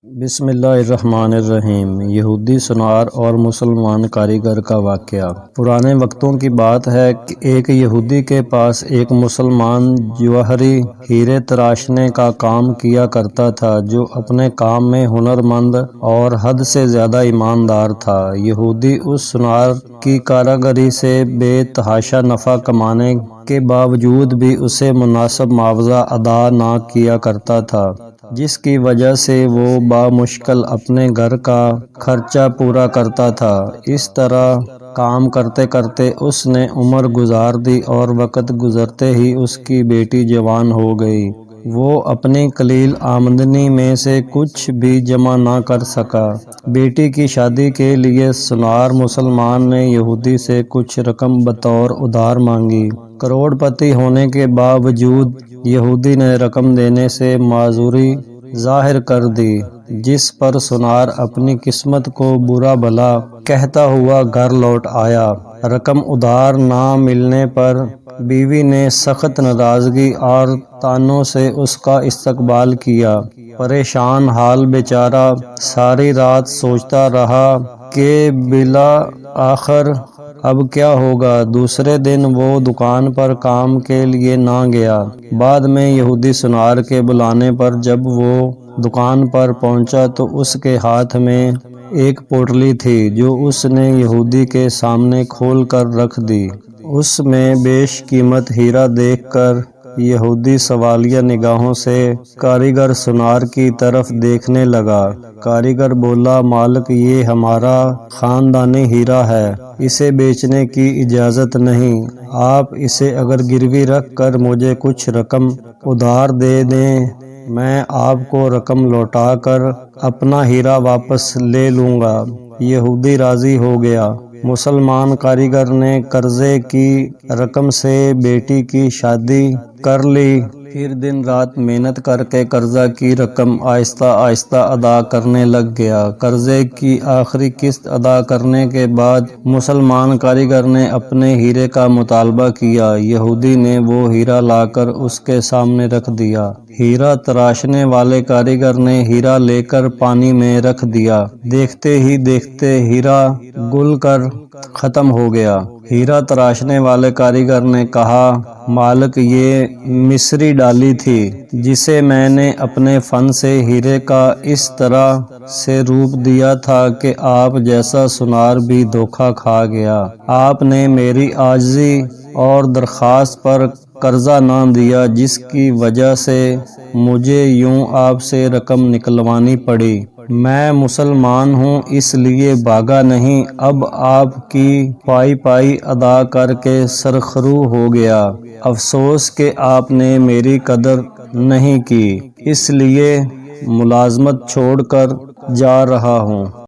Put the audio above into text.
بسم اللہ الرحمن الرحیم۔ یہودی سونار اور مسلمان کاریگر کا واقعہ۔ پرانے وقتوں کی بات ہے کہ ایک یہودی کے پاس ایک مسلمان جوہری ہیرے تراشنے کا کام کیا کرتا تھا، جو اپنے کام میں ہنرمند اور حد سے زیادہ ایماندار تھا۔ یہودی اس سونار کی کاریگری سے بے تحاشا نفع کمانے کے باوجود بھی اسے مناسب معاوضہ ادا نہ کیا کرتا تھا، جس کی وجہ سے وہ بامشکل اپنے گھر کا خرچہ پورا کرتا تھا۔ اس طرح کام کرتے کرتے اس نے عمر گزار دی اور وقت گزرتے ہی اس کی بیٹی جوان ہو گئی۔ وہ اپنی قلیل آمدنی میں سے کچھ بھی جمع نہ کر سکا۔ بیٹی کی شادی کے لیے سونار مسلمان نے یہودی سے کچھ رقم بطور ادھار مانگی۔ کروڑ پتی ہونے کے باوجود یہودی نے رقم دینے سے معذوری ظاہر کر دی، جس پر سونار اپنی قسمت کو برا بھلا کہتا ہوا گھر لوٹ آیا۔ رقم ادھار نہ ملنے پر بیوی نے سخت ناراضگی اور طعنوں سے اس کا استقبال کیا۔ پریشان حال بیچارہ ساری رات سوچتا رہا کہ بالآخر اب کیا ہوگا۔ دوسرے دن وہ دکان پر کام کے لیے نہ گیا۔ بعد میں یہودی سونار کے بلانے پر جب وہ دکان پر پہنچا تو اس کے ہاتھ میں ایک پوٹلی تھی، جو اس نے یہودی کے سامنے کھول کر رکھ دی۔ اس میں بیش قیمت ہیرا دیکھ کر یہودی سوالیہ نگاہوں سے کاریگر سونار کی طرف دیکھنے لگا۔ کاریگر بولا، مالک، یہ ہمارا خاندانی ہیرا ہے، اسے بیچنے کی اجازت نہیں۔ آپ اسے اگر گروی رکھ کر مجھے کچھ رقم ادھار دے دیں، میں آپ کو رقم لوٹا کر اپنا ہیرا واپس لے لوں گا۔ یہودی راضی ہو گیا۔ مسلمان کاریگر نے قرضے کی رقم سے بیٹی کی شادی کر لی، پھر دن رات محنت کر کے قرضہ کی رقم آہستہ آہستہ ادا کرنے لگ گیا۔ قرضے کی آخری قسط ادا کرنے کے بعد مسلمان کاریگر نے اپنے ہیرے کا مطالبہ کیا۔ یہودی نے وہ ہیرا لا کر اس کے سامنے رکھ دیا۔ ہیرا تراشنے والے کاریگر نے ہیرا لے کر پانی میں رکھ دیا۔ دیکھتے ہی دیکھتے ہیرا گل کر ختم ہو گیا۔ ہیرا تراشنے والے کاریگر نے کہا، مالک، یہ مصری ڈالی تھی، جسے میں نے اپنے فن سے ہیرے کا اس طرح سے روپ دیا تھا کہ آپ جیسا سونار بھی دھوکہ کھا گیا۔ آپ نے میری عاجزی اور درخواست پر قرضہ نہ دیا، جس کی وجہ سے مجھے یوں آپ سے رقم نکلوانی پڑی۔ میں مسلمان ہوں، اس لیے بھاگا نہیں، اب آپ کی پائی پائی ادا کر کے سرخرو ہو گیا۔ افسوس کہ آپ نے میری قدر نہیں کی، اس لیے ملازمت چھوڑ کر جا رہا ہوں۔